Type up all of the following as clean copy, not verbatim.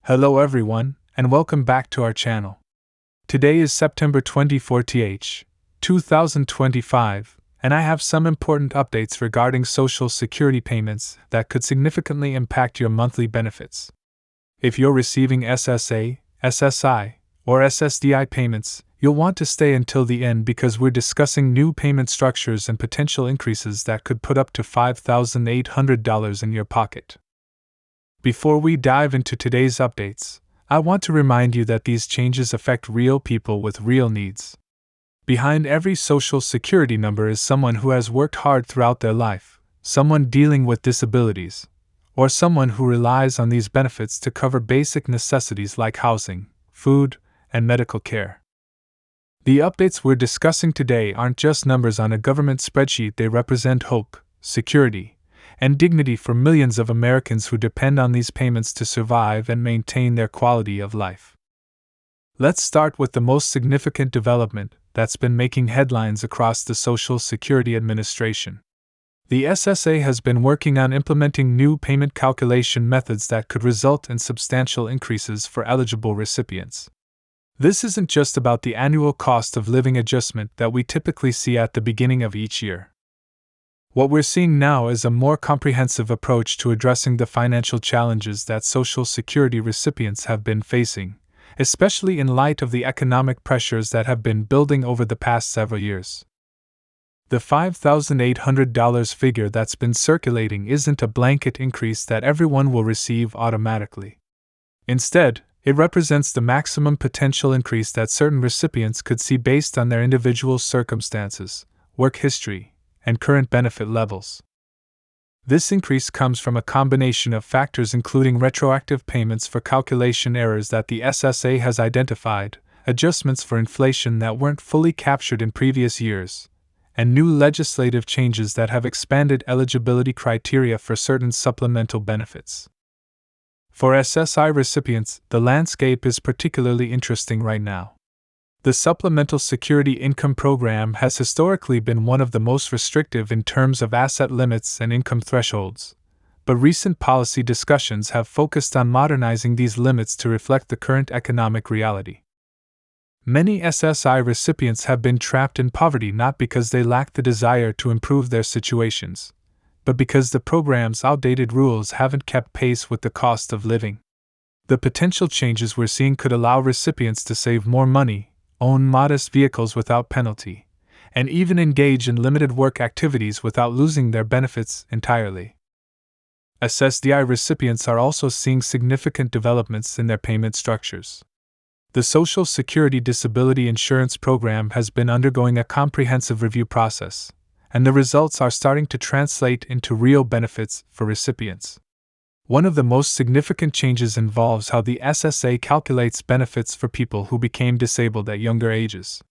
Hello everyone, and welcome back to our channel. Today is September 24th, 2025, and I have some important updates regarding Social Security payments that could significantly impact your monthly benefits. If you're receiving SSa, SSi, or SSDi payments, you'll want to stay until the end because we're discussing new payment structures and potential increases that could put up to $5,800 in your pocket. Before we dive into today's updates, I want to remind you that these changes affect real people with real needs. Behind every Social Security number is someone who has worked hard throughout their life, someone dealing with disabilities, or someone who relies on these benefits to cover basic necessities like housing, food, and medical care. The updates we're discussing today aren't just numbers on a government spreadsheet, they represent hope, security, and dignity for millions of Americans who depend on these payments to survive and maintain their quality of life. Let's start with the most significant development that's been making headlines across the Social Security Administration. The SSA has been working on implementing new payment calculation methods that could result in substantial increases for eligible recipients. This isn't just about the annual cost of living adjustment that we typically see at the beginning of each year. What we're seeing now is a more comprehensive approach to addressing the financial challenges that Social Security recipients have been facing, especially in light of the economic pressures that have been building over the past several years. The $5,800 figure that's been circulating isn't a blanket increase that everyone will receive automatically. Instead, it represents the maximum potential increase that certain recipients could see based on their individual circumstances, work history, and current benefit levels. This increase comes from a combination of factors including retroactive payments for calculation errors that the SSA has identified, adjustments for inflation that weren't fully captured in previous years, and new legislative changes that have expanded eligibility criteria for certain supplemental benefits. For SSI recipients, the landscape is particularly interesting right now. The Supplemental Security Income Program has historically been one of the most restrictive in terms of asset limits and income thresholds, but recent policy discussions have focused on modernizing these limits to reflect the current economic reality. Many SSI recipients have been trapped in poverty not because they lack the desire to improve their situations, but because the program's outdated rules haven't kept pace with the cost of living. The potential changes we're seeing could allow recipients to save more money, own modest vehicles without penalty, and even engage in limited work activities without losing their benefits entirely. SSDi recipients are also seeing significant developments in their payment structures. The Social Security Disability Insurance Program has been undergoing a comprehensive review process, and the results are starting to translate into real benefits for recipients. One of the most significant changes involves how the SSA calculates benefits for people who became disabled at younger ages.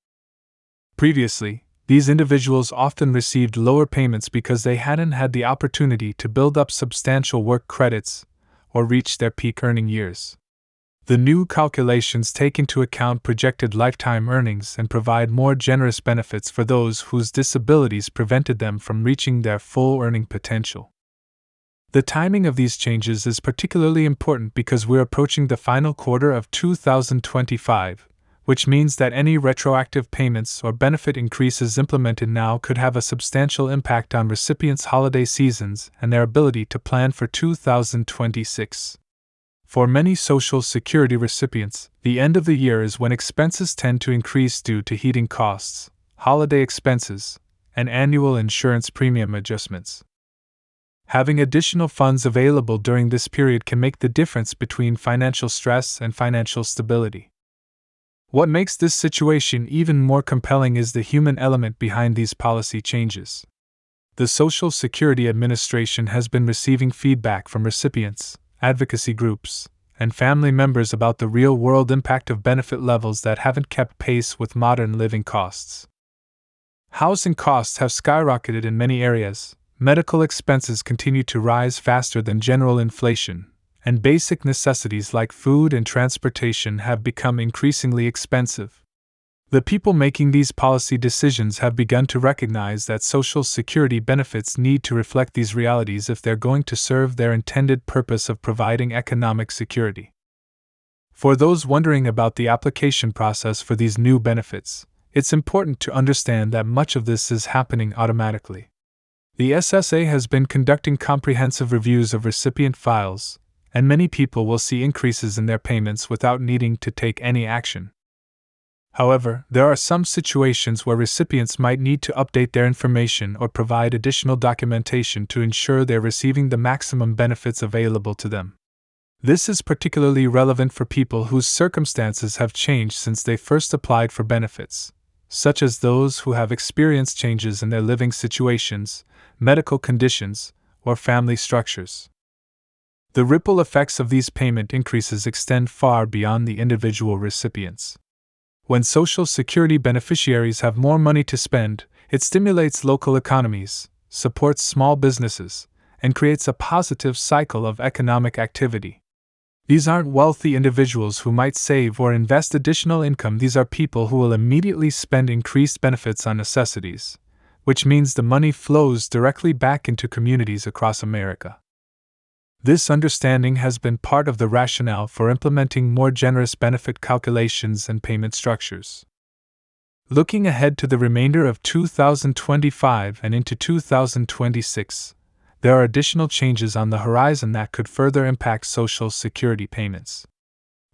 Previously, these individuals often received lower payments because they hadn't had the opportunity to build up substantial work credits or reach their peak earning years. The new calculations take into account projected lifetime earnings and provide more generous benefits for those whose disabilities prevented them from reaching their full earning potential. The timing of these changes is particularly important because we're approaching the final quarter of 2025, which means that any retroactive payments or benefit increases implemented now could have a substantial impact on recipients' holiday seasons and their ability to plan for 2026. For many Social Security recipients, the end of the year is when expenses tend to increase due to heating costs, holiday expenses, and annual insurance premium adjustments. Having additional funds available during this period can make the difference between financial stress and financial stability. What makes this situation even more compelling is the human element behind these policy changes. The Social Security Administration has been receiving feedback from recipients, advocacy groups, and family members about the real-world impact of benefit levels that haven't kept pace with modern living costs. Housing costs have skyrocketed in many areas. Medical expenses continue to rise faster than general inflation, and basic necessities like food and transportation have become increasingly expensive. The people making these policy decisions have begun to recognize that Social Security benefits need to reflect these realities if they're going to serve their intended purpose of providing economic security. For those wondering about the application process for these new benefits, it's important to understand that much of this is happening automatically. The SSA has been conducting comprehensive reviews of recipient files, and many people will see increases in their payments without needing to take any action. However, there are some situations where recipients might need to update their information or provide additional documentation to ensure they're receiving the maximum benefits available to them. This is particularly relevant for people whose circumstances have changed since they first applied for benefits, such as those who have experienced changes in their living situations, medical conditions, or family structures. The ripple effects of these payment increases extend far beyond the individual recipients. When Social Security beneficiaries have more money to spend, it stimulates local economies, supports small businesses, and creates a positive cycle of economic activity. These aren't wealthy individuals who might save or invest additional income. These are people who will immediately spend increased benefits on necessities, which means the money flows directly back into communities across America. This understanding has been part of the rationale for implementing more generous benefit calculations and payment structures. Looking ahead to the remainder of 2025 and into 2026, there are additional changes on the horizon that could further impact Social Security payments.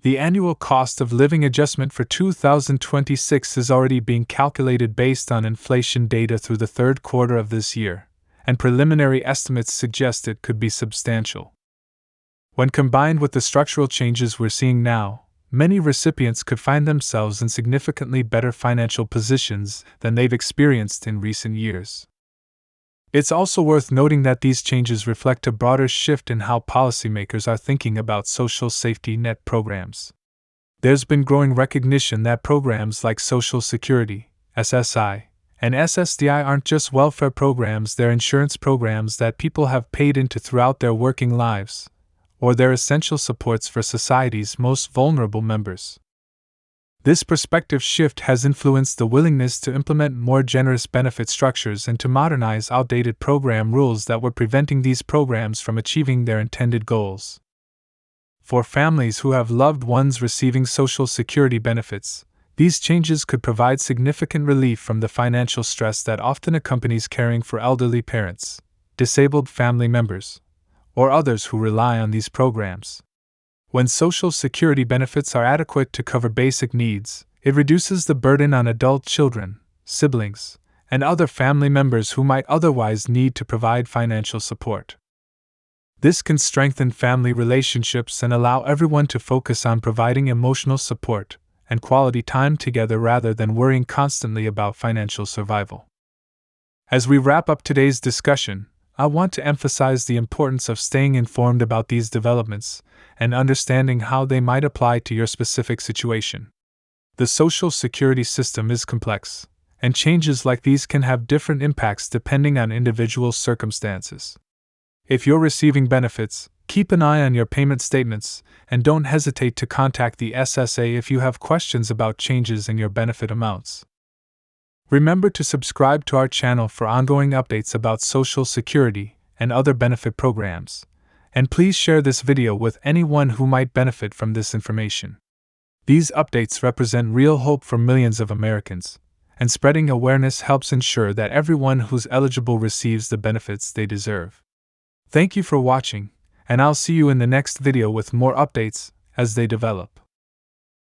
The annual cost of living adjustment for 2026 is already being calculated based on inflation data through the third quarter of this year, and preliminary estimates suggest it could be substantial. When combined with the structural changes we're seeing now, many recipients could find themselves in significantly better financial positions than they've experienced in recent years. It's also worth noting that these changes reflect a broader shift in how policymakers are thinking about social safety net programs. There's been growing recognition that programs like Social Security, SSi, and SSDi aren't just welfare programs, they're insurance programs that people have paid into throughout their working lives, or they're essential supports for society's most vulnerable members. This perspective shift has influenced the willingness to implement more generous benefit structures and to modernize outdated program rules that were preventing these programs from achieving their intended goals. For families who have loved ones receiving Social Security benefits, these changes could provide significant relief from the financial stress that often accompanies caring for elderly parents, disabled family members, or others who rely on these programs. When Social Security benefits are adequate to cover basic needs, it reduces the burden on adult children, siblings, and other family members who might otherwise need to provide financial support. This can strengthen family relationships and allow everyone to focus on providing emotional support and quality time together rather than worrying constantly about financial survival. As we wrap up today's discussion, I want to emphasize the importance of staying informed about these developments and understanding how they might apply to your specific situation. The Social Security system is complex, and changes like these can have different impacts depending on individual circumstances. If you're receiving benefits, keep an eye on your payment statements and don't hesitate to contact the SSA if you have questions about changes in your benefit amounts. Remember to subscribe to our channel for ongoing updates about Social Security and other benefit programs, and please share this video with anyone who might benefit from this information. These updates represent real hope for millions of Americans, and spreading awareness helps ensure that everyone who's eligible receives the benefits they deserve. Thank you for watching, and I'll see you in the next video with more updates as they develop.